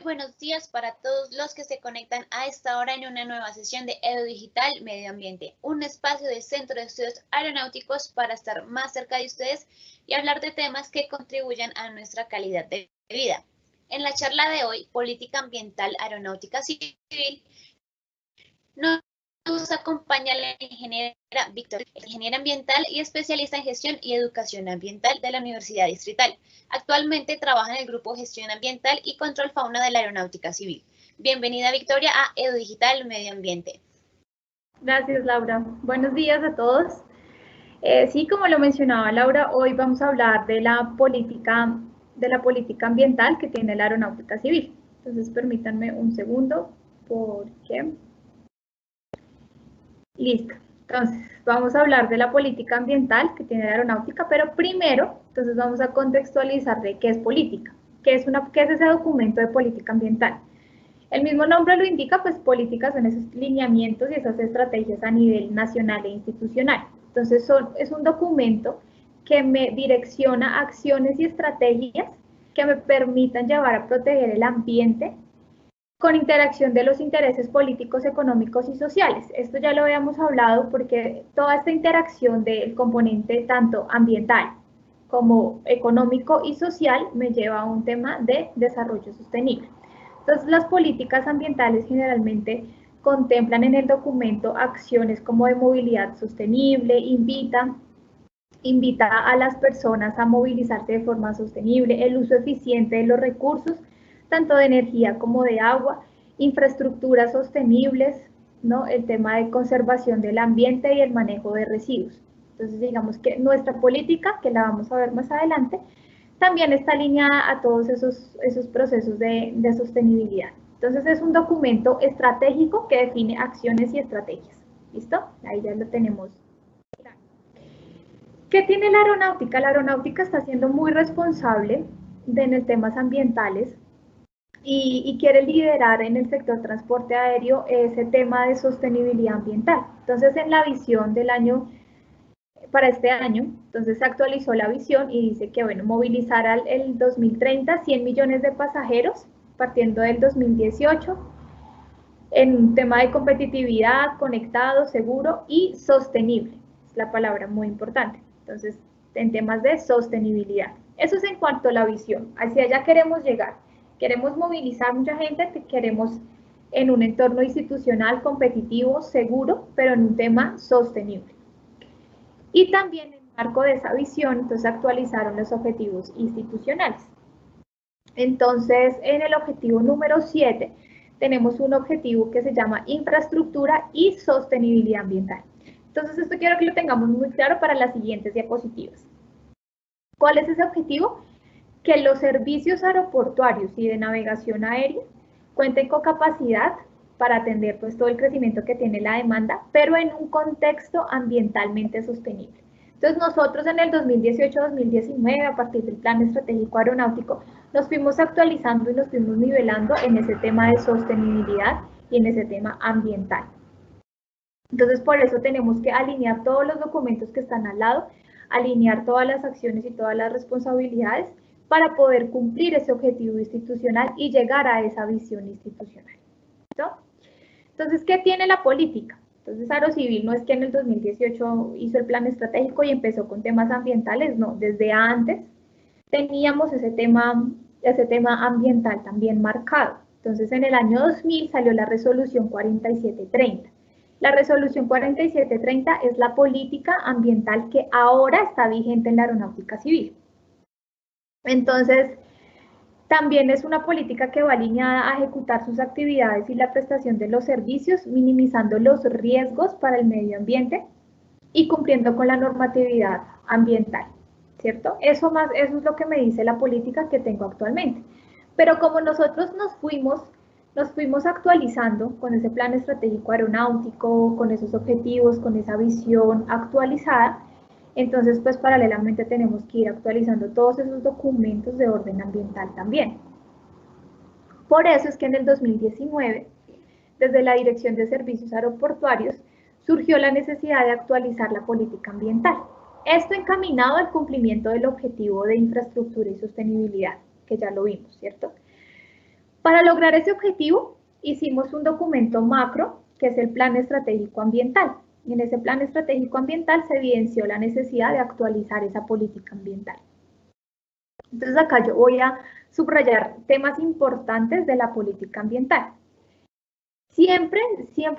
buenos días para todos los que se conectan a esta hora en una nueva sesión de Edu Digital Medio Ambiente, un espacio del Centro de Estudios Aeronáuticos para estar más cerca de ustedes y hablar de temas que contribuyan a nuestra calidad de vida. En la charla de hoy, Política Ambiental Aeronáutica Civil, nos acompaña la ingeniera Victoria, ingeniera ambiental y especialista en gestión y educación ambiental de la Universidad Distrital. Actualmente trabaja en el grupo Gestión Ambiental y Control Fauna de la Aeronáutica Civil. Bienvenida, Victoria, a Edu Digital Medio Ambiente. Gracias, Laura. Buenos días a todos. Sí, como lo mencionaba Laura, hoy vamos a hablar de la política ambiental que tiene la Aeronáutica Civil. Entonces, permítanme un segundo, porque... Listo. Entonces, vamos a hablar de la política ambiental que tiene la aeronáutica, pero primero, entonces vamos a contextualizar de qué es política, qué es ese documento de política ambiental. El mismo nombre lo indica, pues políticas son esos lineamientos y esas estrategias a nivel nacional e institucional. Entonces, es un documento que me direcciona acciones y estrategias que me permitan llevar a proteger el ambiente con interacción de los intereses políticos, económicos y sociales. Esto ya lo habíamos hablado porque toda esta interacción del componente tanto ambiental como económico y social me lleva a un tema de desarrollo sostenible. Entonces, las políticas ambientales generalmente contemplan en el documento acciones como de movilidad sostenible, invita a las personas a movilizarse de forma sostenible, el uso eficiente de los recursos, tanto de energía como de agua, infraestructuras sostenibles, ¿no? El tema de conservación del ambiente y el manejo de residuos. Entonces, digamos que nuestra política, que la vamos a ver más adelante, también está alineada a todos esos procesos de sostenibilidad. Entonces, es un documento estratégico que define acciones y estrategias. ¿Listo? Ahí ya lo tenemos. ¿Qué tiene la aeronáutica? La aeronáutica está siendo muy responsable en temas ambientales y quiere liderar en el sector transporte aéreo ese tema de sostenibilidad ambiental. Entonces, en la visión del año, para este año, entonces se actualizó la visión y dice que, bueno, movilizar al el 2030 100 millones de pasajeros, partiendo del 2018, en un tema de competitividad, conectado, seguro y sostenible. Es la palabra muy importante. Entonces, en temas de sostenibilidad. Eso es en cuanto a la visión. Hacia allá queremos llegar. Queremos movilizar mucha gente, queremos en un entorno institucional competitivo, seguro, pero en un tema sostenible. Y también en el marco de esa visión, entonces actualizaron los objetivos institucionales. Entonces, en el objetivo número 7, tenemos un objetivo que se llama infraestructura y sostenibilidad ambiental. Entonces, esto quiero que lo tengamos muy claro para las siguientes diapositivas. ¿Cuál es ese objetivo? Que los servicios aeroportuarios y de navegación aérea cuenten con capacidad para atender pues, todo el crecimiento que tiene la demanda, pero en un contexto ambientalmente sostenible. Entonces nosotros en el 2018-2019, a partir del Plan Estratégico Aeronáutico, nos fuimos actualizando y nos fuimos nivelando en ese tema de sostenibilidad y en ese tema ambiental. Entonces por eso tenemos que alinear todos los documentos que están al lado, alinear todas las acciones y todas las responsabilidades para poder cumplir ese objetivo institucional y llegar a esa visión institucional. ¿No? Entonces, ¿qué tiene la política? Entonces, Aerocivil no es que en el 2018 hizo el plan estratégico y empezó con temas ambientales, no, desde antes teníamos ese tema ambiental también marcado. Entonces, en el año 2000 salió la resolución 4730. La resolución 4730 es la política ambiental que ahora está vigente en la aeronáutica civil. Entonces, también es una política que va alineada a ejecutar sus actividades y la prestación de los servicios, minimizando los riesgos para el medio ambiente y cumpliendo con la normatividad ambiental, ¿cierto? Eso es lo que me dice la política que tengo actualmente. Pero como nosotros nos fuimos actualizando con ese plan estratégico aeronáutico, con esos objetivos, con esa visión actualizada, entonces, pues paralelamente tenemos que ir actualizando todos esos documentos de orden ambiental también. Por eso es que en el 2019, desde la Dirección de Servicios Aeroportuarios, surgió la necesidad de actualizar la política ambiental. Esto encaminado al cumplimiento del objetivo de infraestructura y sostenibilidad, que ya lo vimos, ¿cierto? Para lograr ese objetivo, hicimos un documento macro, que es el Plan Estratégico Ambiental. Y en ese Plan Estratégico Ambiental se evidenció la necesidad de actualizar esa política ambiental. Entonces acá yo voy a subrayar temas importantes de la política ambiental. Siempre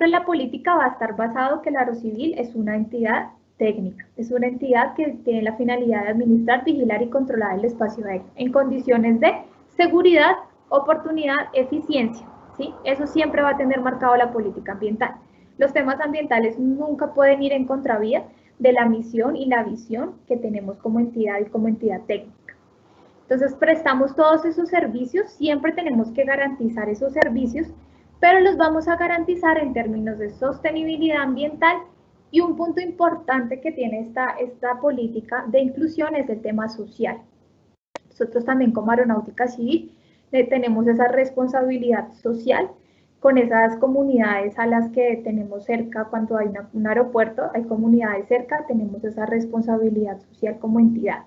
la política va a estar basado que el Aerocivil es una entidad técnica, es una entidad que tiene la finalidad de administrar, vigilar y controlar el espacio aéreo en condiciones de seguridad, oportunidad, eficiencia, ¿sí? Eso siempre va a tener marcado la política ambiental. Los temas ambientales nunca pueden ir en contravía de la misión y la visión que tenemos como entidad y como entidad técnica. Entonces, prestamos todos esos servicios, siempre tenemos que garantizar esos servicios, pero los vamos a garantizar en términos de sostenibilidad ambiental. Y un punto importante que tiene esta política de inclusión es el tema social. Nosotros también como Aeronáutica Civil tenemos esa responsabilidad social con esas comunidades a las que tenemos cerca. Cuando hay un aeropuerto, hay comunidades cerca, tenemos esa responsabilidad social como entidad.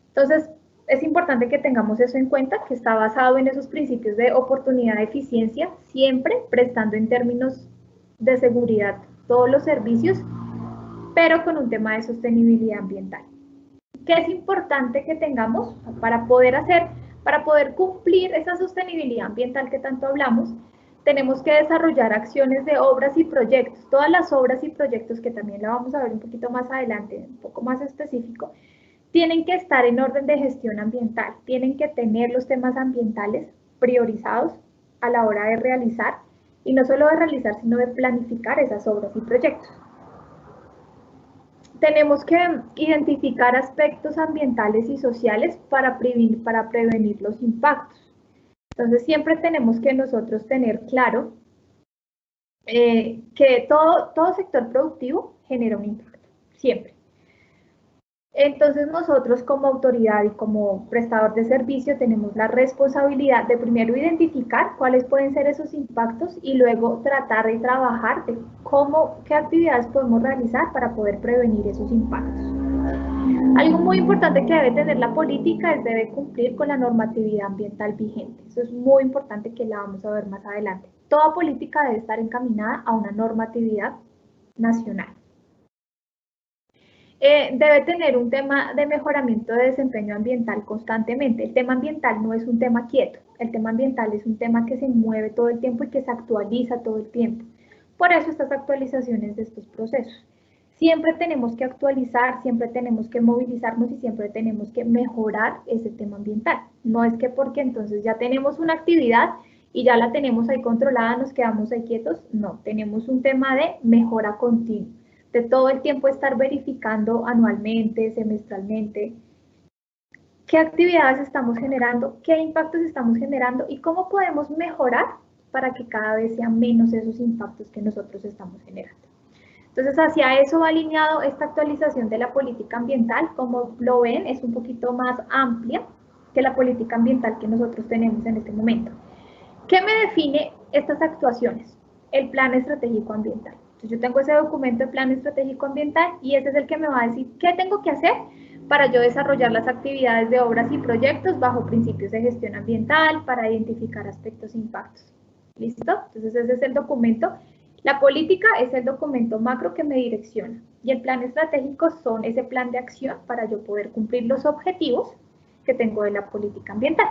Entonces, es importante que tengamos eso en cuenta, que está basado en esos principios de oportunidad, eficiencia, siempre prestando en términos de seguridad todos los servicios, pero con un tema de sostenibilidad ambiental. ¿Qué es importante que tengamos para poder cumplir esa sostenibilidad ambiental que tanto hablamos? Tenemos que desarrollar acciones de obras y proyectos. Todas las obras y proyectos, que también la vamos a ver un poquito más adelante, un poco más específico, tienen que estar en orden de gestión ambiental, tienen que tener los temas ambientales priorizados a la hora de realizar, y no solo de realizar, sino de planificar esas obras y proyectos. Tenemos que identificar aspectos ambientales y sociales para prevenir los impactos. Entonces, siempre tenemos que nosotros tener claro que todo sector productivo genera un impacto, siempre. Entonces nosotros como autoridad y como prestador de servicio tenemos la responsabilidad de primero identificar cuáles pueden ser esos impactos y luego tratar de trabajar de qué actividades podemos realizar para poder prevenir esos impactos. Algo muy importante que debe tener la política es debe cumplir con la normatividad ambiental vigente. Eso es muy importante, que la vamos a ver más adelante. Toda política debe estar encaminada a una normatividad nacional. Debe tener un tema de mejoramiento de desempeño ambiental constantemente. El tema ambiental no es un tema quieto, el tema ambiental es un tema que se mueve todo el tiempo y que se actualiza todo el tiempo. Por eso estas actualizaciones de estos procesos. Siempre tenemos que actualizar, siempre tenemos que movilizarnos y siempre tenemos que mejorar ese tema ambiental. No es que porque entonces ya tenemos una actividad y ya la tenemos ahí controlada, nos quedamos ahí quietos. No, tenemos un tema de mejora continua, de todo el tiempo estar verificando anualmente, semestralmente, qué actividades estamos generando, qué impactos estamos generando y cómo podemos mejorar para que cada vez sean menos esos impactos que nosotros estamos generando. Entonces, hacia eso va alineado esta actualización de la política ambiental. Como lo ven, es un poquito más amplia que la política ambiental que nosotros tenemos en este momento. ¿Qué me define estas actuaciones? El Plan Estratégico Ambiental. Entonces, yo tengo ese documento de Plan Estratégico Ambiental y ese es el que me va a decir qué tengo que hacer para yo desarrollar las actividades de obras y proyectos bajo principios de gestión ambiental, para identificar aspectos e impactos. ¿Listo? Entonces, ese es el documento. La política es el documento macro que me direcciona y el plan estratégico son ese plan de acción para yo poder cumplir los objetivos que tengo de la política ambiental.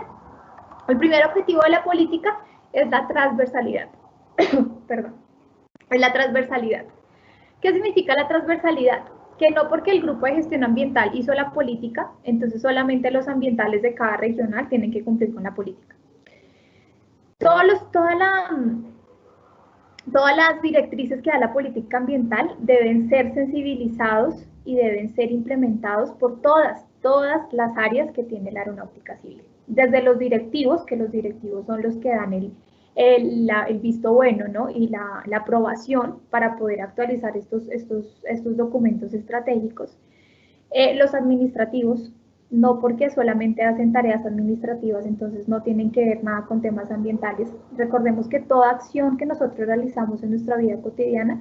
El primer objetivo de la política es la transversalidad. Perdón. Es la transversalidad. ¿Qué significa la transversalidad? Que no porque el grupo de gestión ambiental hizo la política, entonces solamente los ambientales de cada regional tienen que cumplir con la política. Todas las directrices que da la política ambiental deben ser sensibilizados y deben ser implementados por todas las áreas que tiene la aeronáutica civil. Desde los directivos, que los directivos son los que dan el visto bueno, ¿no? Y la aprobación para poder actualizar estos documentos estratégicos. Los administrativos, no porque solamente hacen tareas administrativas, entonces no tienen que ver nada con temas ambientales. Recordemos que toda acción que nosotros realizamos en nuestra vida cotidiana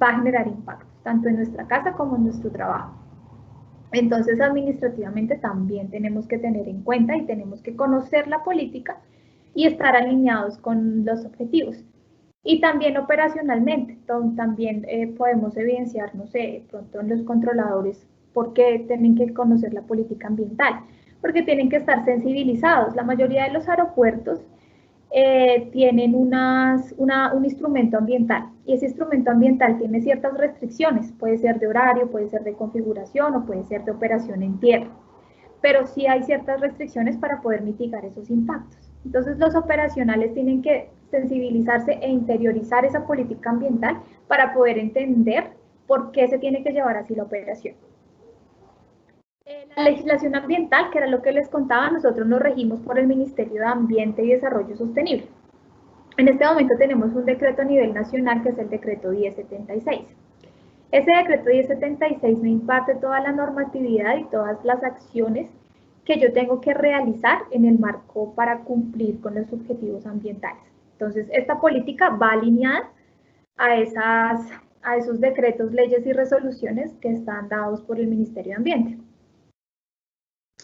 va a generar impactos, tanto en nuestra casa como en nuestro trabajo. Entonces, administrativamente también tenemos que tener en cuenta y tenemos que conocer la política y estar alineados con los objetivos. Y también operacionalmente, también podemos evidenciar, no sé, pronto en los controladores, por qué tienen que conocer la política ambiental, porque tienen que estar sensibilizados. La mayoría de los aeropuertos tienen un instrumento ambiental, y ese instrumento ambiental tiene ciertas restricciones, puede ser de horario, puede ser de configuración o puede ser de operación en tierra, pero sí hay ciertas restricciones para poder mitigar esos impactos. Entonces los operacionales tienen que sensibilizarse e interiorizar esa política ambiental para poder entender por qué se tiene que llevar así la operación. La legislación ambiental, que era lo que les contaba, nosotros nos regimos por el Ministerio de Ambiente y Desarrollo Sostenible. En este momento tenemos un decreto a nivel nacional que es el decreto 1076. Ese decreto 1076 me imparte toda la normatividad y todas las acciones que yo tengo que realizar en el marco para cumplir con los objetivos ambientales. Entonces, esta política va alineada a esos decretos, leyes y resoluciones que están dados por el Ministerio de Ambiente.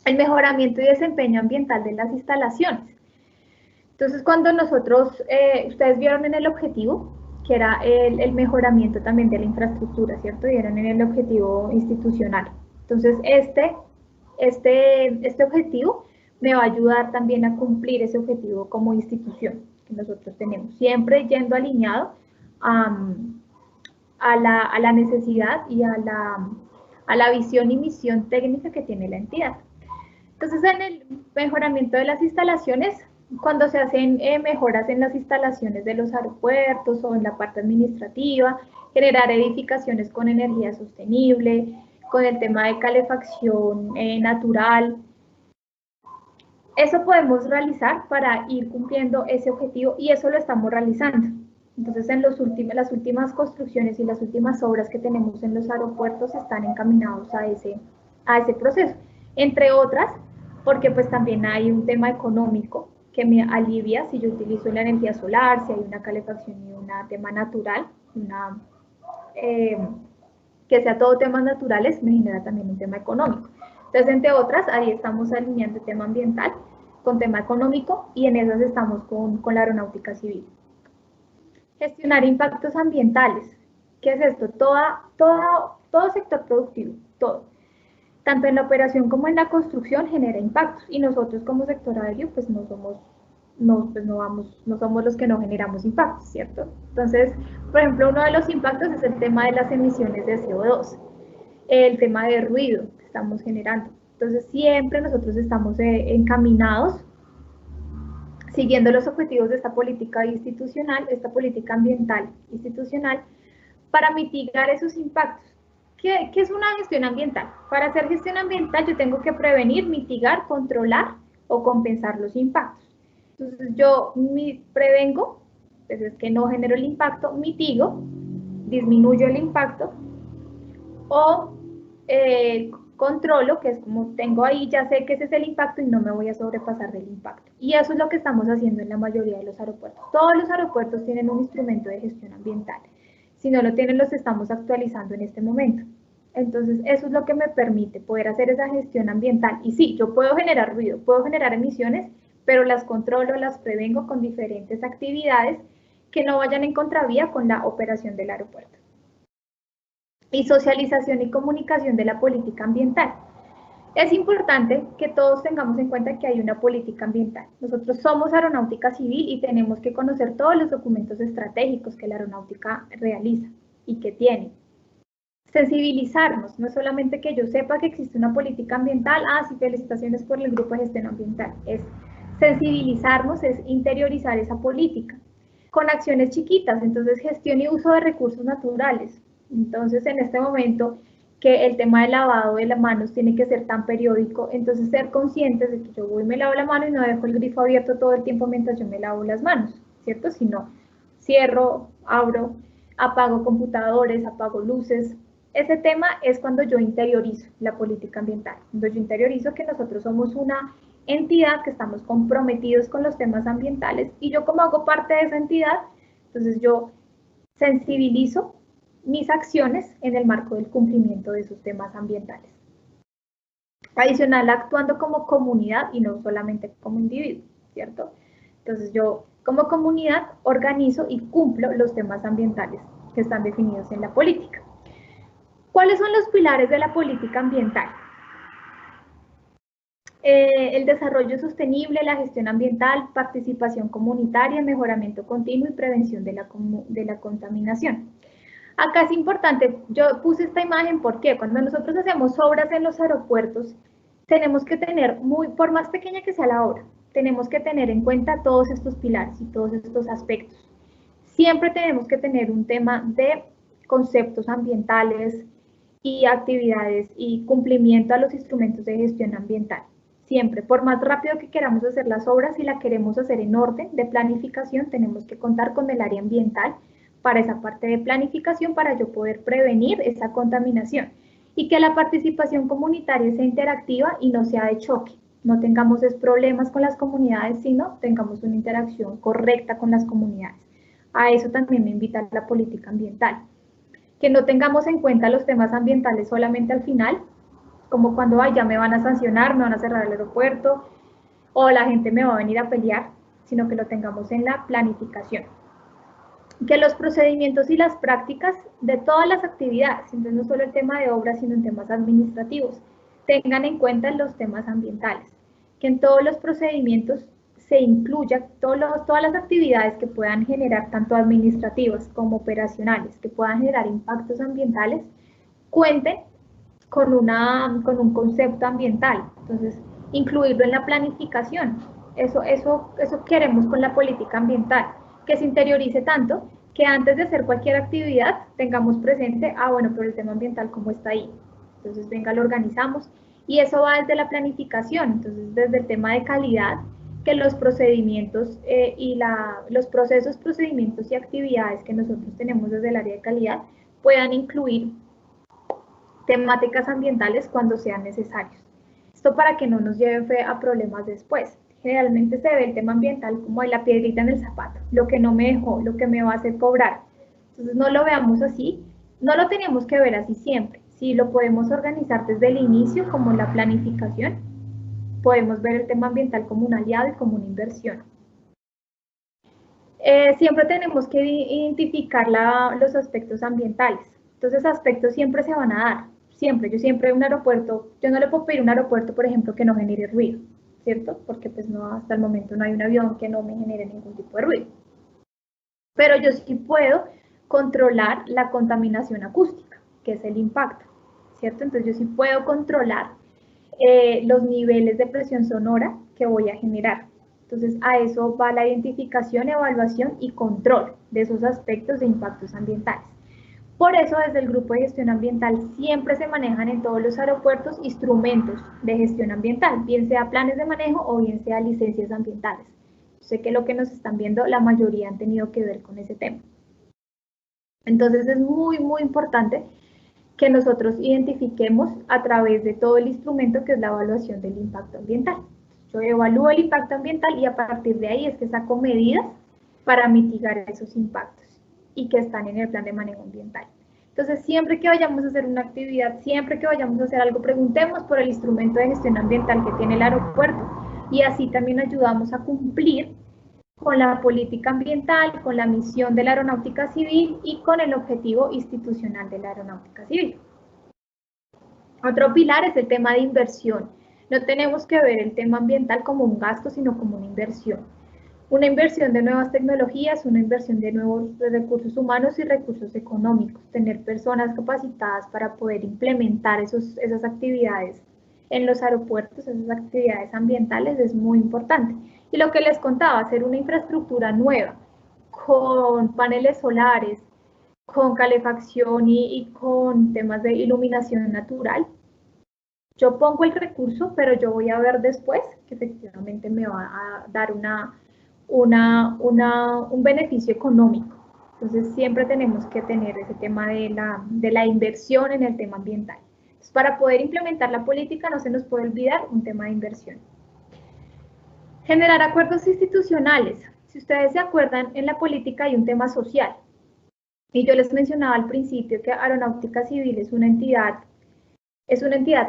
El mejoramiento y desempeño ambiental de las instalaciones. Entonces, cuando nosotros, ustedes vieron en el objetivo, que era el mejoramiento también de la infraestructura, ¿cierto? Y eran en el objetivo institucional. Entonces, este objetivo me va a ayudar también a cumplir ese objetivo como institución que nosotros tenemos, siempre yendo alineado a la necesidad y a la visión y misión técnica que tiene la entidad. Entonces, en el mejoramiento de las instalaciones, cuando se hacen mejoras en las instalaciones de los aeropuertos o en la parte administrativa, generar edificaciones con energía sostenible, con el tema de calefacción natural. Eso podemos realizar para ir cumpliendo ese objetivo y eso lo estamos realizando. Entonces, las últimas construcciones y las últimas obras que tenemos en los aeropuertos están encaminados a ese proceso. Entre otras, porque pues también hay un tema económico que me alivia si yo utilizo la energía solar, si hay una calefacción y un tema natural, que sea todo temas naturales, me genera también un tema económico. Entonces, entre otras, ahí estamos alineando el tema ambiental con tema económico y en esas estamos con la aeronáutica civil. Gestionar impactos ambientales. ¿Qué es esto? Todo sector productivo, todo. Tanto en la operación como en la construcción genera impactos y nosotros como sector aéreo pues no somos los que no generamos impactos, ¿cierto? Entonces, por ejemplo, uno de los impactos es el tema de las emisiones de CO2, el tema de ruido que estamos generando. Entonces, siempre nosotros estamos encaminados siguiendo los objetivos de esta política institucional, esta política ambiental institucional, para mitigar esos impactos. ¿Qué es una gestión ambiental? Para hacer gestión ambiental yo tengo que prevenir, mitigar, controlar o compensar los impactos. Entonces yo prevengo, pues es que no genero el impacto, mitigo, disminuyo el impacto o controlo, que es como tengo ahí, ya sé que ese es el impacto y no me voy a sobrepasar del impacto. Y eso es lo que estamos haciendo en la mayoría de los aeropuertos. Todos los aeropuertos tienen un instrumento de gestión ambiental. Si no lo tienen, los estamos actualizando en este momento. Entonces, eso es lo que me permite poder hacer esa gestión ambiental. Y sí, yo puedo generar ruido, puedo generar emisiones, pero las controlo, las prevengo con diferentes actividades que no vayan en contravía con la operación del aeropuerto. Y socialización y comunicación de la política ambiental. Es importante que todos tengamos en cuenta que hay una política ambiental. Nosotros somos aeronáutica civil y tenemos que conocer todos los documentos estratégicos que la aeronáutica realiza y que tiene. Sensibilizarnos, no es solamente que yo sepa que existe una política ambiental, sí, felicitaciones por el grupo de gestión ambiental, es sensibilizarnos, es interiorizar esa política con acciones chiquitas, entonces gestión y uso de recursos naturales. Entonces, en este momento, que el tema del lavado de las manos tiene que ser tan periódico, entonces ser conscientes de que yo voy y me lavo la mano y no dejo el grifo abierto todo el tiempo mientras yo me lavo las manos, ¿cierto? Sino cierro, abro, apago computadores, apago luces. Ese tema es cuando yo interiorizo la política ambiental, cuando yo interiorizo que nosotros somos una entidad que estamos comprometidos con los temas ambientales y yo como hago parte de esa entidad, entonces yo sensibilizo mis acciones en el marco del cumplimiento de esos temas ambientales. Adicional, actuando como comunidad y no solamente como individuo, ¿cierto? Entonces yo como comunidad organizo y cumplo los temas ambientales que están definidos en la política. ¿Cuáles son los pilares de la política ambiental? El desarrollo sostenible, la gestión ambiental, participación comunitaria, mejoramiento continuo y prevención de la contaminación. Acá es importante, yo puse esta imagen porque cuando nosotros hacemos obras en los aeropuertos, tenemos que tener, por más pequeña que sea la obra, tenemos que tener en cuenta todos estos pilares y todos estos aspectos. Siempre tenemos que tener un tema de conceptos ambientales y actividades y cumplimiento a los instrumentos de gestión ambiental. Siempre, por más rápido que queramos hacer las obras, si la queremos hacer en orden de planificación, tenemos que contar con el área ambiental para esa parte de planificación para yo poder prevenir esa contaminación y que la participación comunitaria sea interactiva y no sea de choque. No tengamos problemas con las comunidades, sino tengamos una interacción correcta con las comunidades. A eso también me invita la política ambiental. Que no tengamos en cuenta los temas ambientales solamente al final, como cuando ya me van a sancionar, me van a cerrar el aeropuerto o la gente me va a venir a pelear, sino que lo tengamos en la planificación. Que los procedimientos y las prácticas de todas las actividades, entonces no solo el tema de obras, sino en temas administrativos, tengan en cuenta los temas ambientales. Que en todos los procedimientos se incluya todas las actividades que puedan generar, tanto administrativas como operacionales, que puedan generar impactos ambientales, cuenten con un concepto ambiental. Entonces, incluirlo en la planificación. Eso queremos con la política ambiental, que se interiorice tanto que antes de hacer cualquier actividad tengamos presente, bueno, pero el tema ambiental, ¿cómo está ahí? Entonces, venga, lo organizamos. Y eso va desde la planificación, entonces desde el tema de calidad, que los procedimientos los procesos, procedimientos y actividades que nosotros tenemos desde el área de calidad puedan incluir temáticas ambientales cuando sean necesarios. Esto para que no nos lleve a problemas después. Generalmente se ve el tema ambiental como de la piedrita en el zapato, lo que no me dejó, lo que me va a hacer cobrar. Entonces no lo veamos así, no lo tenemos que ver así siempre. Si lo podemos organizar desde el inicio, como la planificación, podemos ver el tema ambiental como un aliado y como una inversión. Siempre tenemos que identificar los aspectos ambientales. Entonces, aspectos siempre se van a dar. Siempre, yo no le puedo pedir a un aeropuerto, por ejemplo, que no genere ruido, ¿cierto? Porque pues no, hasta el momento no hay un avión que no me genere ningún tipo de ruido. Pero yo sí puedo controlar la contaminación acústica, que es el impacto, ¿cierto? Entonces yo sí puedo controlar los niveles de presión sonora que voy a generar. Entonces a eso va la identificación, evaluación y control de esos aspectos de impactos ambientales. Por eso desde el grupo de gestión ambiental siempre se manejan en todos los aeropuertos instrumentos de gestión ambiental, bien sea planes de manejo o bien sea licencias ambientales. Sé que lo que nos están viendo, la mayoría han tenido que ver con ese tema. Entonces es muy, muy importante que nosotros identifiquemos a través de todo el instrumento que es la evaluación del impacto ambiental. Yo evalúo el impacto ambiental y a partir de ahí es que saco medidas para mitigar esos impactos y que están en el plan de manejo ambiental. Entonces, siempre que vayamos a hacer una actividad, siempre que vayamos a hacer algo, preguntemos por el instrumento de gestión ambiental que tiene el aeropuerto y así también ayudamos a cumplir con la política ambiental, con la misión de la aeronáutica civil y con el objetivo institucional de la aeronáutica civil. Otro pilar es el tema de inversión. No tenemos que ver el tema ambiental como un gasto, sino como una inversión. Una inversión de nuevas tecnologías, una inversión de nuevos recursos humanos y recursos económicos. Tener personas capacitadas para poder implementar esas actividades en los aeropuertos, esas actividades ambientales es muy importante. Y lo que les contaba, hacer una infraestructura nueva con paneles solares, con calefacción y con temas de iluminación natural. Yo pongo el recurso, pero yo voy a ver después que efectivamente me va a dar un beneficio económico. Entonces siempre tenemos que tener ese tema de la inversión en el tema ambiental. Entonces, para poder implementar la política no se nos puede olvidar un tema de inversión. Generar acuerdos institucionales. Si ustedes se acuerdan, en la política hay un tema social. Y yo les mencionaba al principio que Aeronáutica Civil es una entidad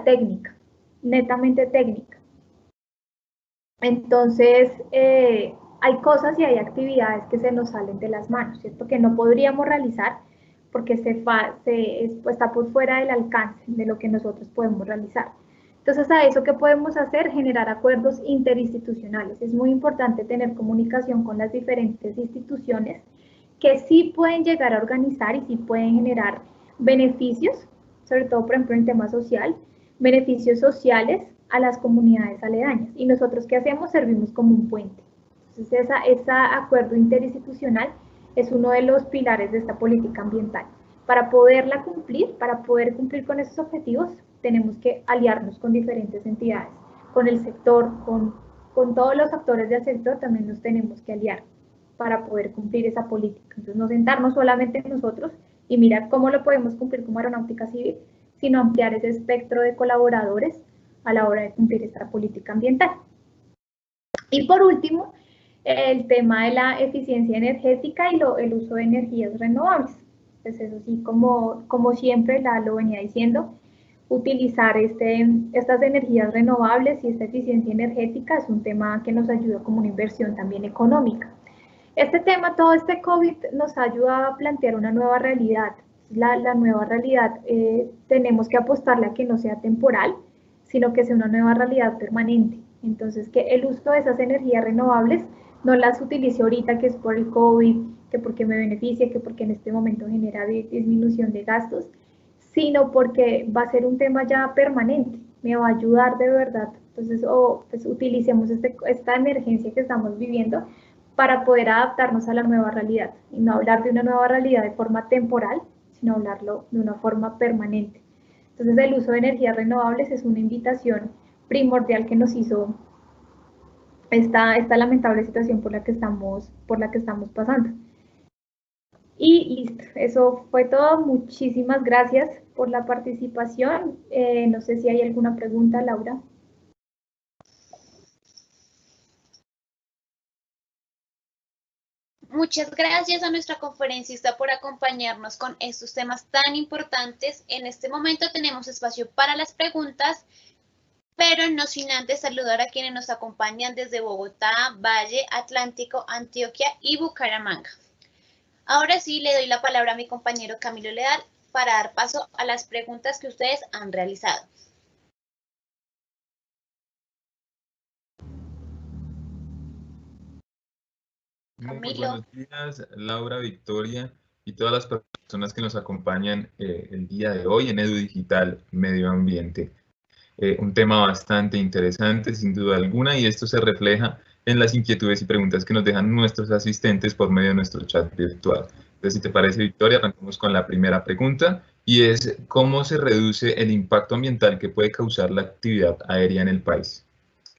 técnica, netamente técnica. Entonces, hay cosas y hay actividades que se nos salen de las manos, ¿cierto? Que no podríamos realizar porque está por fuera del alcance de lo que nosotros podemos realizar. Entonces, a eso que podemos hacer, generar acuerdos interinstitucionales. Es muy importante tener comunicación con las diferentes instituciones que sí pueden llegar a organizar y sí pueden generar beneficios, sobre todo, por ejemplo, en el tema social, beneficios sociales a las comunidades aledañas. Y nosotros, ¿qué hacemos? Servimos como un puente. Entonces, ese acuerdo interinstitucional es uno de los pilares de esta política ambiental. Para poderla cumplir, para poder cumplir con esos objetivos, tenemos que aliarnos con diferentes entidades, con el sector, con todos los actores del sector también nos tenemos que aliar para poder cumplir esa política. Entonces, no sentarnos solamente nosotros y mirar cómo lo podemos cumplir como Aeronáutica Civil, sino ampliar ese espectro de colaboradores a la hora de cumplir esta política ambiental. Y por último, el tema de la eficiencia energética y el uso de energías renovables. Pues eso sí, como siempre lo venía diciendo, utilizar estas energías renovables y esta eficiencia energética es un tema que nos ayuda como una inversión también económica. Este tema, todo este COVID nos ha ayudado a plantear una nueva realidad. La nueva realidad tenemos que apostarle a que no sea temporal, sino que sea una nueva realidad permanente. Entonces, que el uso de esas energías renovables no las utilice ahorita que es por el COVID, que porque me beneficia, que porque en este momento genera disminución de gastos, sino porque va a ser un tema ya permanente, me va a ayudar de verdad. Entonces, pues utilicemos esta emergencia que estamos viviendo para poder adaptarnos a la nueva realidad y no hablar de una nueva realidad de forma temporal, sino hablarlo de una forma permanente. Entonces, el uso de energías renovables es una invitación primordial que nos hizo esta lamentable situación por la que estamos pasando. Y listo, eso fue todo. Muchísimas gracias por la participación. No sé si hay alguna pregunta, Laura. Muchas gracias a nuestra conferencista por acompañarnos con estos temas tan importantes. En este momento tenemos espacio para las preguntas, pero no sin antes saludar a quienes nos acompañan desde Bogotá, Valle, Atlántico, Antioquia y Bucaramanga. Ahora sí le doy la palabra a mi compañero Camilo Leal para dar paso a las preguntas que ustedes han realizado. Muy buenos días, Laura, Victoria y todas las personas que nos acompañan el día de hoy en Edu Digital Medio Ambiente. Un tema bastante interesante, sin duda alguna, y esto se refleja en las inquietudes y preguntas que nos dejan nuestros asistentes por medio de nuestro chat virtual. Entonces, si te parece, Victoria, arrancamos con la primera pregunta, y es ¿cómo se reduce el impacto ambiental que puede causar la actividad aérea en el país?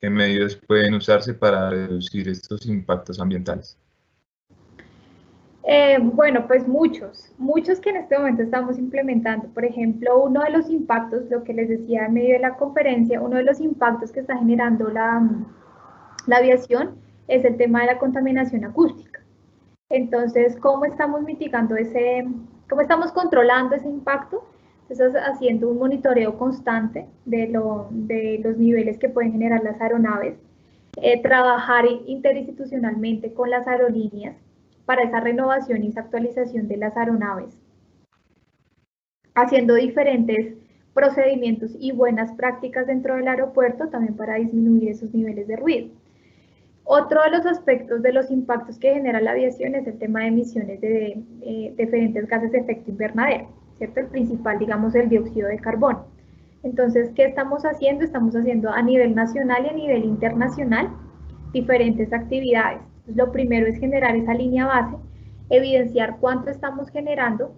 ¿Qué medios pueden usarse para reducir estos impactos ambientales? Bueno, pues muchos que en este momento estamos implementando. Por ejemplo, uno de los impactos, lo que les decía en medio de la conferencia, uno de los impactos que está generando la aviación es el tema de la contaminación acústica. Entonces, ¿cómo estamos mitigando cómo estamos controlando ese impacto? Entonces, haciendo un monitoreo constante de los niveles que pueden generar las aeronaves, trabajar interinstitucionalmente con las aerolíneas para esa renovación y esa actualización de las aeronaves, haciendo diferentes procedimientos y buenas prácticas dentro del aeropuerto también para disminuir esos niveles de ruido. Otro de los aspectos de los impactos que genera la aviación es el tema de emisiones de diferentes gases de efecto invernadero, ¿cierto? El principal, digamos, el dióxido de carbono. Entonces, ¿qué estamos haciendo? Estamos haciendo a nivel nacional y a nivel internacional diferentes actividades. Entonces, lo primero es generar esa línea base, evidenciar cuánto estamos generando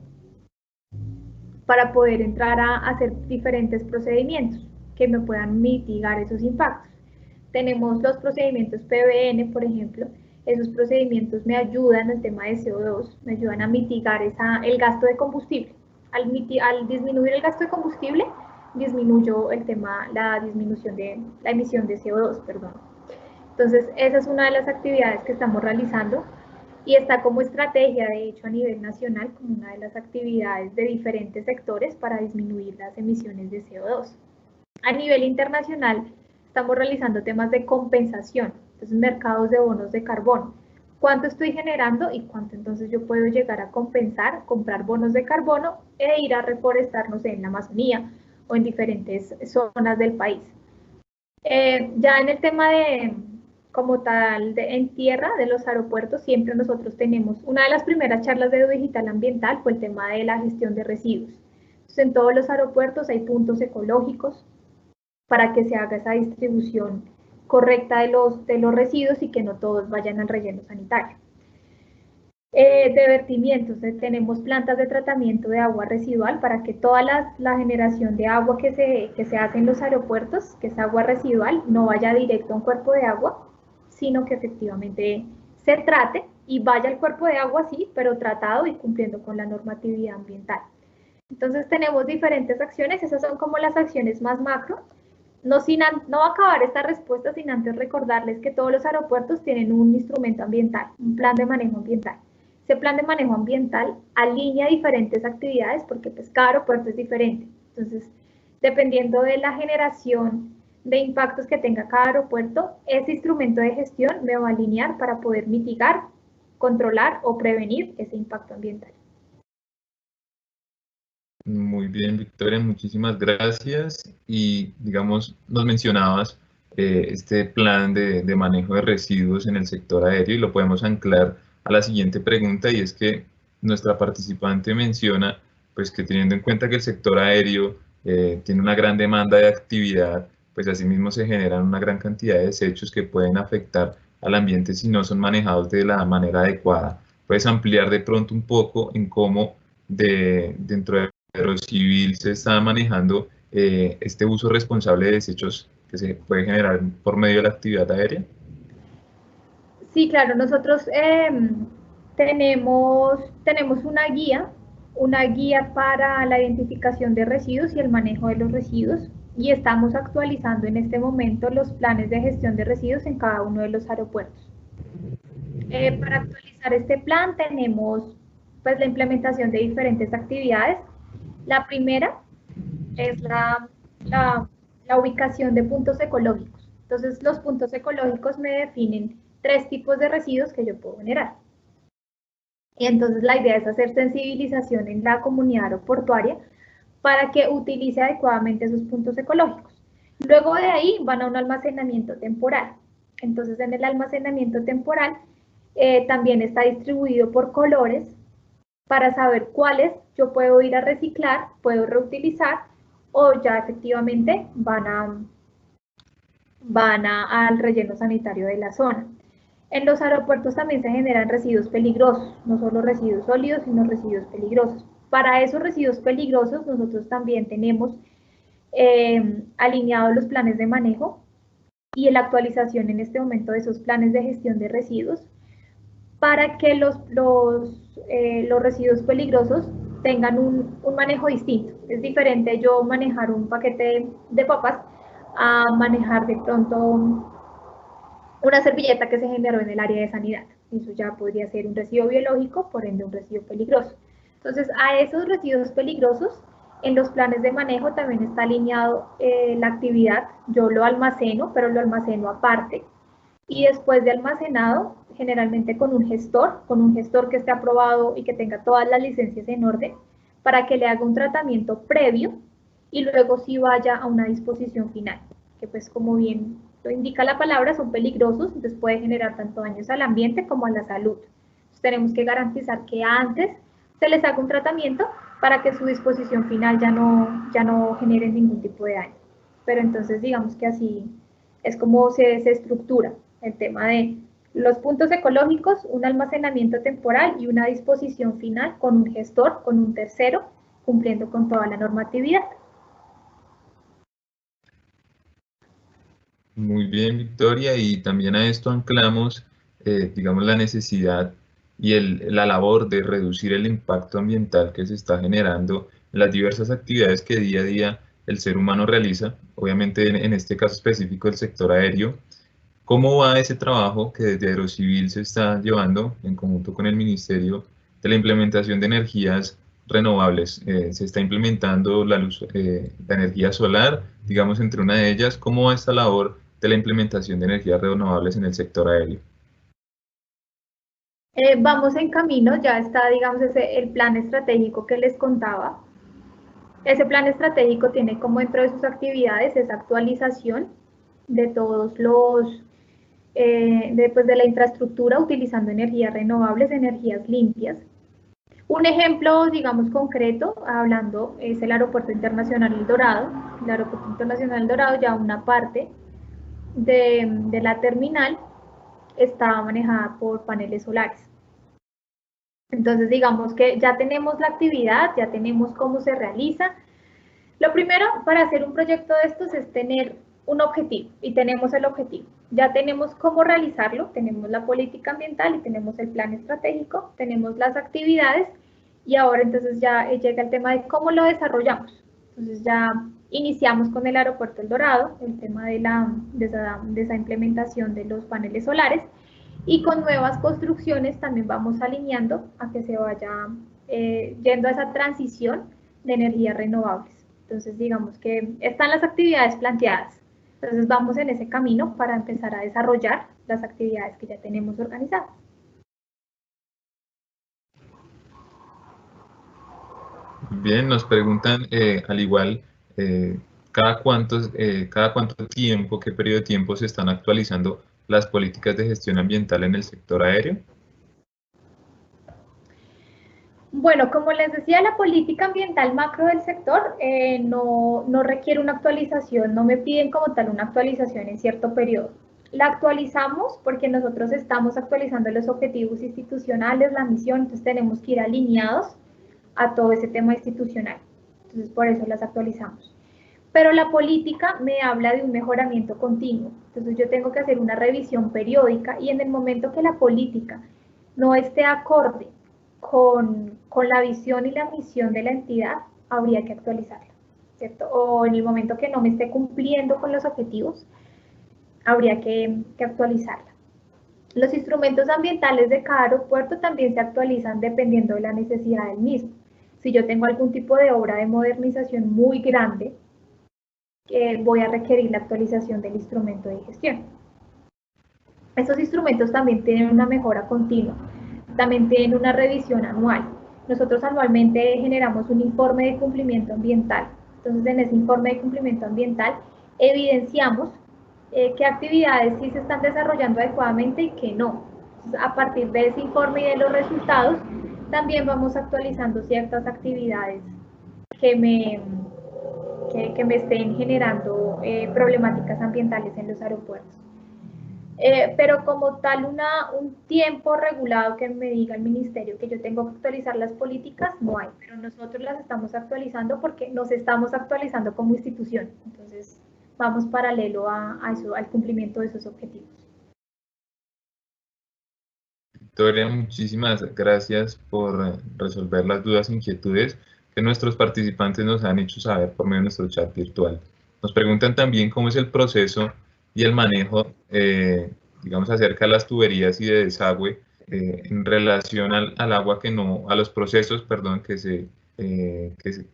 para poder entrar a hacer diferentes procedimientos que me puedan mitigar esos impactos. Tenemos los procedimientos PBN, por ejemplo. Esos procedimientos me ayudan en el tema de CO2, me ayudan a mitigar el gasto de combustible. Al disminuir el gasto de combustible, disminuyo la disminución de la emisión de CO2, perdón. Entonces, esa es una de las actividades que estamos realizando y está como estrategia, de hecho, a nivel nacional, como una de las actividades de diferentes sectores para disminuir las emisiones de CO2. A nivel internacional, estamos realizando temas de compensación. Entonces, mercados de bonos de carbono. ¿Cuánto estoy generando y cuánto entonces yo puedo llegar a compensar, comprar bonos de carbono e ir a reforestar, no sé, en la Amazonía o en diferentes zonas del país? Ya en el tema de, como tal, en tierra, de los aeropuertos, siempre nosotros tenemos, una de las primeras charlas de digital ambiental fue el tema de la gestión de residuos. Entonces, en todos los aeropuertos hay puntos ecológicos para que se haga esa distribución correcta de los residuos y que no todos vayan al relleno sanitario. De vertimientos, tenemos plantas de tratamiento de agua residual para que toda la generación de agua que se hace en los aeropuertos, que es agua residual, no vaya directo a un cuerpo de agua, sino que efectivamente se trate y vaya al cuerpo de agua, sí, pero tratado y cumpliendo con la normatividad ambiental. Entonces tenemos diferentes acciones, esas son como las acciones más macro. No va a acabar esta respuesta sin antes recordarles que todos los aeropuertos tienen un instrumento ambiental, un plan de manejo ambiental. Ese plan de manejo ambiental alinea diferentes actividades porque pues, cada aeropuerto es diferente. Entonces, dependiendo de la generación de impactos que tenga cada aeropuerto, ese instrumento de gestión me va a alinear para poder mitigar, controlar o prevenir ese impacto ambiental. Muy bien, Victoria, muchísimas gracias. Y, digamos, nos mencionabas este plan de manejo de residuos en el sector aéreo y lo podemos anclar a la siguiente pregunta, y es que nuestra participante menciona pues que teniendo en cuenta que el sector aéreo tiene una gran demanda de actividad, pues asimismo se generan una gran cantidad de desechos que pueden afectar al ambiente si no son manejados de la manera adecuada. ¿Puedes ampliar de pronto un poco en cómo dentro de Aerocivil se está manejando este uso responsable de desechos que se puede generar por medio de la actividad aérea? Sí, claro, nosotros tenemos una guía para la identificación de residuos y el manejo de los residuos, y estamos actualizando en este momento los planes de gestión de residuos en cada uno de los aeropuertos. Para actualizar este plan tenemos pues la implementación de diferentes actividades. La primera es la ubicación de puntos ecológicos. Entonces, los puntos ecológicos me definen 3 tipos de residuos que yo puedo generar. Y entonces la idea es hacer sensibilización en la comunidad aeroportuaria para que utilice adecuadamente esos puntos ecológicos. Luego de ahí van a un almacenamiento temporal. Entonces, en el almacenamiento temporal también está distribuido por colores para saber cuáles yo puedo ir a reciclar, puedo reutilizar o ya efectivamente van al relleno sanitario de la zona. En los aeropuertos también se generan residuos peligrosos, no solo residuos sólidos, sino residuos peligrosos. Para esos residuos peligrosos nosotros también tenemos alineados los planes de manejo y la actualización en este momento de esos planes de gestión de residuos para que los residuos peligrosos tengan un manejo distinto. Es diferente yo manejar un paquete de papas a manejar de pronto una servilleta que se generó en el área de sanidad. Eso ya podría ser un residuo biológico, por ende un residuo peligroso. Entonces, a esos residuos peligrosos, en los planes de manejo también está alineado la actividad. Yo lo almaceno, pero lo almaceno aparte. Y después de almacenado, generalmente con un gestor que esté aprobado y que tenga todas las licencias en orden, para que le haga un tratamiento previo y luego sí vaya a una disposición final, que pues como bien lo indica la palabra, son peligrosos, entonces puede generar tanto daños al ambiente como a la salud. Entonces tenemos que garantizar que antes se les haga un tratamiento para que su disposición final ya no genere ningún tipo de daño. Pero entonces digamos que así es como se estructura el tema de los puntos ecológicos, un almacenamiento temporal y una disposición final con un gestor, con un tercero, cumpliendo con toda la normatividad. Muy bien, Victoria, y también a esto anclamos, digamos, la necesidad y la labor de reducir el impacto ambiental que se está generando en las diversas actividades que día a día el ser humano realiza, obviamente en este caso específico el sector aéreo. ¿Cómo va ese trabajo que desde Aerocivil se está llevando en conjunto con el Ministerio de la implementación de energías renovables? Se está implementando la energía solar, digamos, entre una de ellas. ¿Cómo va esta labor de la implementación de energías renovables en el sector aéreo? Vamos en camino, ya está, digamos, el plan estratégico que les contaba. Ese plan estratégico tiene como dentro de sus actividades esa actualización de todos los, de la infraestructura utilizando energías renovables, energías limpias. Un ejemplo, digamos, concreto, hablando, es el Aeropuerto Internacional El Dorado. El Aeropuerto Internacional El Dorado, ya una parte de la terminal está manejada por paneles solares. Entonces, digamos que ya tenemos la actividad, ya tenemos cómo se realiza. Lo primero para hacer un proyecto de estos es tener un objetivo, y tenemos el objetivo. Ya tenemos cómo realizarlo, tenemos la política ambiental y tenemos el plan estratégico, tenemos las actividades, y ahora entonces ya llega el tema de cómo lo desarrollamos. Entonces ya iniciamos con el Aeropuerto El Dorado, el tema de esa implementación de los paneles solares, y con nuevas construcciones también vamos alineando a que se vaya yendo a esa transición de energías renovables. Entonces, digamos que están las actividades planteadas. Entonces, vamos en ese camino para empezar a desarrollar las actividades que ya tenemos organizadas. Bien, nos preguntan al igual, cada cuánto tiempo, qué periodo de tiempo se están actualizando las políticas de gestión ambiental en el sector aéreo. Bueno, como les decía, la política ambiental macro del sector no requiere una actualización, no me piden como tal una actualización en cierto periodo. La actualizamos porque nosotros estamos actualizando los objetivos institucionales, la misión, entonces tenemos que ir alineados a todo ese tema institucional. Entonces, por eso las actualizamos. Pero la política me habla de un mejoramiento continuo. Entonces, yo tengo que hacer una revisión periódica, y en el momento que la política no esté acorde con la visión y la misión de la entidad, habría que actualizarla, ¿cierto? O en el momento que no me esté cumpliendo con los objetivos, habría que actualizarla. Los instrumentos ambientales de cada aeropuerto también se actualizan dependiendo de la necesidad del mismo. Si yo tengo algún tipo de obra de modernización muy grande, voy a requerir la actualización del instrumento de gestión. Estos instrumentos también tienen una mejora continua, también tienen una revisión anual. Nosotros anualmente generamos un informe de cumplimiento ambiental. Entonces, en ese informe de cumplimiento ambiental evidenciamos qué actividades sí se están desarrollando adecuadamente y qué no. Entonces, a partir de ese informe y de los resultados, también vamos actualizando ciertas actividades que me estén generando problemáticas ambientales en los aeropuertos. Pero como tal un tiempo regulado que me diga el ministerio que yo tengo que actualizar las políticas, no hay, pero nosotros las estamos actualizando porque nos estamos actualizando como institución. Entonces, vamos paralelo a eso, al cumplimiento de esos objetivos. Victoria, muchísimas gracias por resolver las dudas e inquietudes que nuestros participantes nos han hecho saber por medio de nuestro chat virtual. Nos preguntan también cómo es el proceso y el manejo, digamos, acerca de las tuberías y de desagüe en relación al agua a los procesos, perdón, que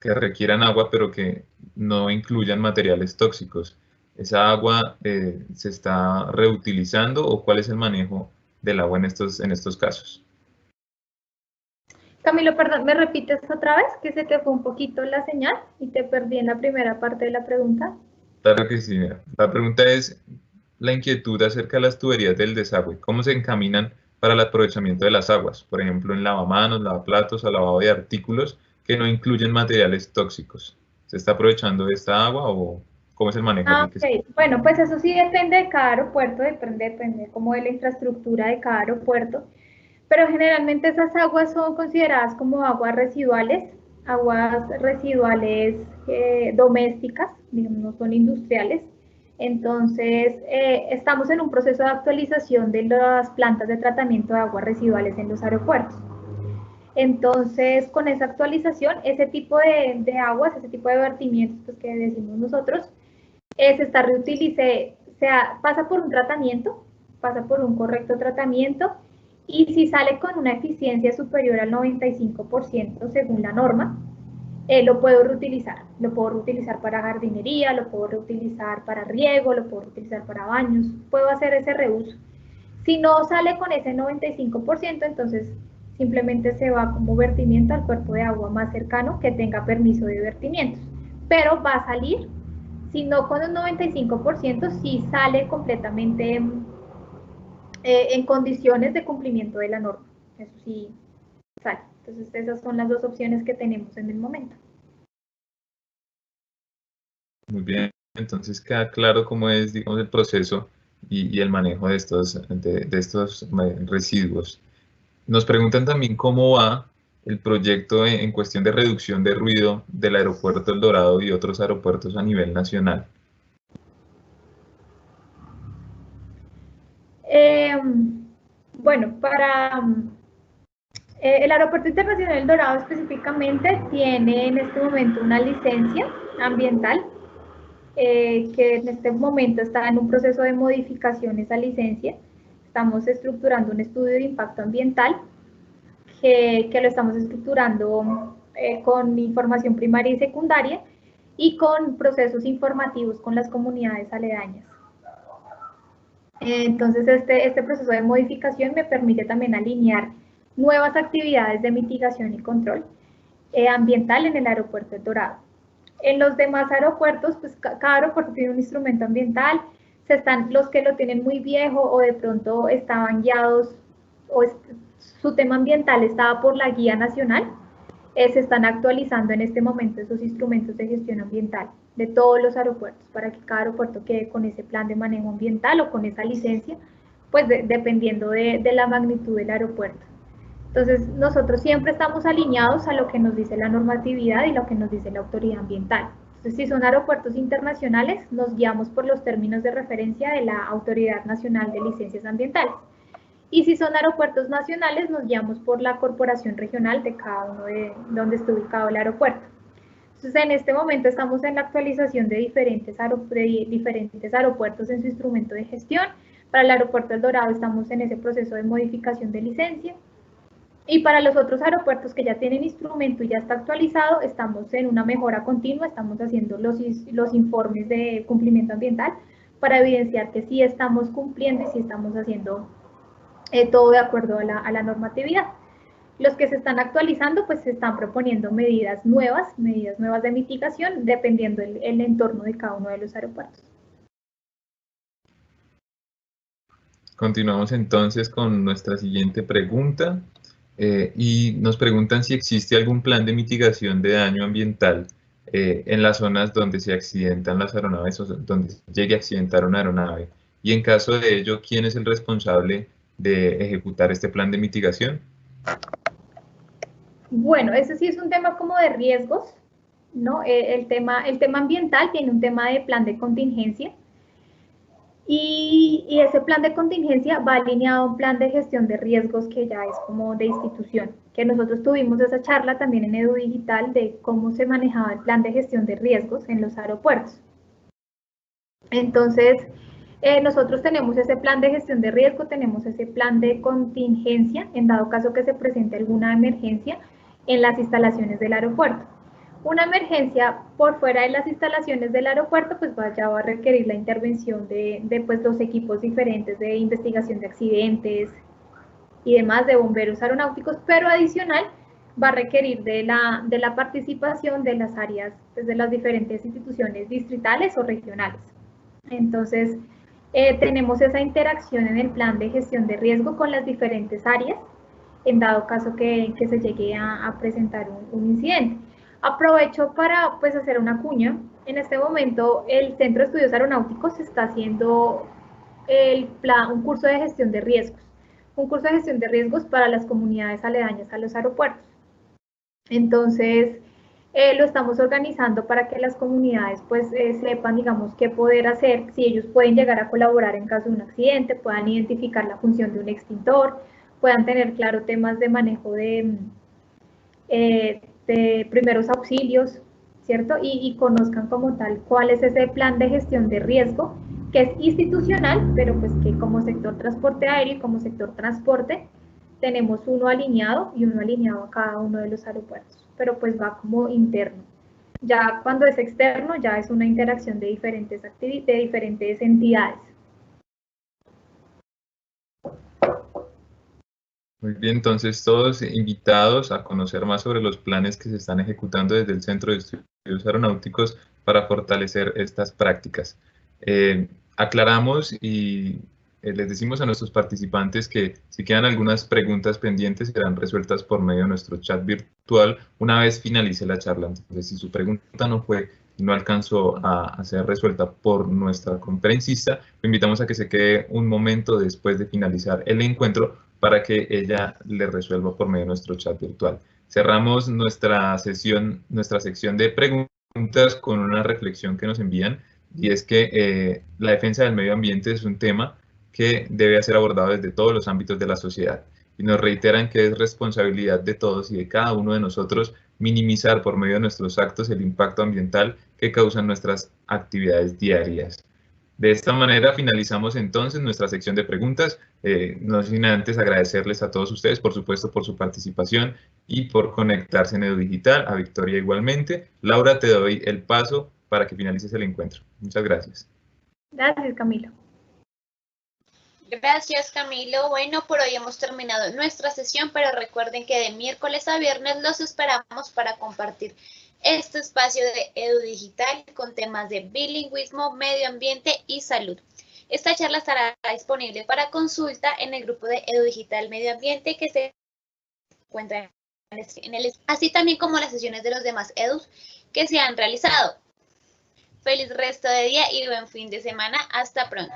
requieran agua, pero que no incluyan materiales tóxicos. ¿Esa agua se está reutilizando o cuál es el manejo del agua en estos casos? Camilo, perdón, ¿me repites otra vez? Que se te fue un poquito la señal y te perdí en la primera parte de la pregunta. Claro que sí. Mira. La pregunta es la inquietud acerca de las tuberías del desagüe. ¿Cómo se encaminan para el aprovechamiento de las aguas? Por ejemplo, en lavamanos, lavaplatos o lavado de artículos que no incluyen materiales tóxicos. ¿Se está aprovechando de esta agua o cómo es el manejo allí? Okay. Bueno, pues eso sí depende de cada aeropuerto, depende como de la infraestructura de cada aeropuerto, pero generalmente esas aguas son consideradas como aguas residuales domésticas, digamos, no son industriales. Entonces, estamos en un proceso de actualización de las plantas de tratamiento de aguas residuales en los aeropuertos. Entonces, con esa actualización, ese tipo de aguas, ese tipo de vertimientos pues, que decimos nosotros, se está pasa por un tratamiento, pasa por un correcto tratamiento, y si sale con una eficiencia superior al 95% según la norma, lo puedo reutilizar. Lo puedo reutilizar para jardinería, lo puedo reutilizar para riego, lo puedo reutilizar para baños, puedo hacer ese reuso. Si no sale con ese 95%, entonces simplemente se va como vertimiento al cuerpo de agua más cercano que tenga permiso de vertimientos. Pero va a salir, si no con un 95%, sí sale completamente en condiciones de cumplimiento de la norma. Eso sí sale. Entonces esas son las dos opciones que tenemos en el momento. Muy bien, entonces queda claro cómo es, digamos, el proceso y el manejo de estos residuos. Nos preguntan también cómo va el proyecto en cuestión de reducción de ruido del aeropuerto El Dorado y otros aeropuertos a nivel nacional. Bueno, para el Aeropuerto Internacional El Dorado específicamente tiene en este momento una licencia ambiental que en este momento está en un proceso de modificación esa licencia. Estamos estructurando un estudio de impacto ambiental que lo estamos estructurando con información primaria y secundaria y con procesos informativos con las comunidades aledañas. Entonces, este proceso de modificación me permite también alinear nuevas actividades de mitigación y control ambiental en el aeropuerto El Dorado. En los demás aeropuertos, pues cada aeropuerto tiene un instrumento ambiental, los que lo tienen muy viejo o de pronto estaban guiados o su tema ambiental estaba por la guía nacional, se están actualizando en este momento esos instrumentos de gestión ambiental de todos los aeropuertos para que cada aeropuerto quede con ese plan de manejo ambiental o con esa licencia, pues dependiendo de la magnitud del aeropuerto. Entonces, nosotros siempre estamos alineados a lo que nos dice la normatividad y lo que nos dice la autoridad ambiental. Entonces, si son aeropuertos internacionales, nos guiamos por los términos de referencia de la Autoridad Nacional de Licencias Ambientales. Y si son aeropuertos nacionales, nos guiamos por la corporación regional de cada uno de donde esté ubicado el aeropuerto. Entonces, en este momento estamos en la actualización de diferentes aeropuertos en su instrumento de gestión. Para el aeropuerto El Dorado estamos en ese proceso de modificación de licencia. Y para los otros aeropuertos que ya tienen instrumento y ya está actualizado, estamos en una mejora continua, estamos haciendo los informes de cumplimiento ambiental para evidenciar que sí estamos cumpliendo y sí estamos haciendo todo de acuerdo a la normatividad. Los que se están actualizando, pues se están proponiendo medidas nuevas de mitigación, dependiendo el entorno de cada uno de los aeropuertos. Continuamos entonces con nuestra siguiente pregunta. Y nos preguntan si existe algún plan de mitigación de daño ambiental en las zonas donde se accidentan las aeronaves o donde llegue a accidentar una aeronave. Y en caso de ello, ¿quién es el responsable de ejecutar este plan de mitigación? Bueno, ese sí es un tema como de riesgos, ¿no? El tema ambiental tiene un tema de plan de contingencia. Y ese plan de contingencia va alineado a un plan de gestión de riesgos que ya es como de institución, que nosotros tuvimos esa charla también en Edu Digital de cómo se manejaba el plan de gestión de riesgos en los aeropuertos. Entonces, nosotros tenemos ese plan de gestión de riesgo, tenemos ese plan de contingencia en dado caso que se presente alguna emergencia en las instalaciones del aeropuerto. Una emergencia por fuera de las instalaciones del aeropuerto, pues ya va a requerir la intervención de pues, los equipos diferentes de investigación de accidentes y demás, de bomberos aeronáuticos, pero adicional va a requerir de la participación de las áreas, pues, de las diferentes instituciones distritales o regionales. Entonces, tenemos esa interacción en el plan de gestión de riesgo con las diferentes áreas, en dado caso que se llegue a presentar un incidente. Aprovecho para pues hacer una cuña. En este momento el Centro de Estudios Aeronáuticos está haciendo un curso de gestión de riesgos. Un curso de gestión de riesgos para las comunidades aledañas a los aeropuertos. Entonces, lo estamos organizando para que las comunidades pues sepan, digamos, qué poder hacer, si ellos pueden llegar a colaborar en caso de un accidente, puedan identificar la función de un extintor, puedan tener claro temas de manejo de primeros auxilios, ¿cierto? Y conozcan como tal cuál es ese plan de gestión de riesgo, que es institucional, pero pues que como sector transporte aéreo y como sector transporte, tenemos uno alineado y uno alineado a cada uno de los aeropuertos, pero pues va como interno. Ya cuando es externo, ya es una interacción de diferentes entidades. Muy bien, entonces todos invitados a conocer más sobre los planes que se están ejecutando desde el Centro de Estudios Aeronáuticos para fortalecer estas prácticas. Aclaramos y les decimos a nuestros participantes que si quedan algunas preguntas pendientes serán resueltas por medio de nuestro chat virtual una vez finalice la charla. Entonces, si su pregunta no alcanzó a ser resuelta por nuestra conferencista, lo invitamos a que se quede un momento después de finalizar el encuentro para que ella le resuelva por medio de nuestro chat virtual. Cerramos nuestra sección de preguntas con una reflexión que nos envían, y es que la defensa del medio ambiente es un tema que debe ser abordado desde todos los ámbitos de la sociedad, y nos reiteran que es responsabilidad de todos y de cada uno de nosotros minimizar por medio de nuestros actos el impacto ambiental que causan nuestras actividades diarias. De esta manera finalizamos entonces nuestra sección de preguntas. No sin antes agradecerles a todos ustedes, por supuesto, por su participación y por conectarse en EduDigital, a Victoria igualmente. Laura, te doy el paso para que finalices el encuentro. Muchas gracias. Gracias, Camilo. Gracias, Camilo. Bueno, por hoy hemos terminado nuestra sesión, pero recuerden que de miércoles a viernes los esperamos para compartir este espacio de EduDigital con temas de bilingüismo, medio ambiente y salud. Esta charla estará disponible para consulta en el grupo de EduDigital Medio Ambiente que se encuentra en el, así también como las sesiones de los demás edus que se han realizado. Feliz resto de día y buen fin de semana. Hasta pronto.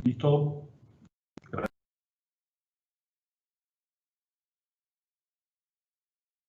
¿Listo?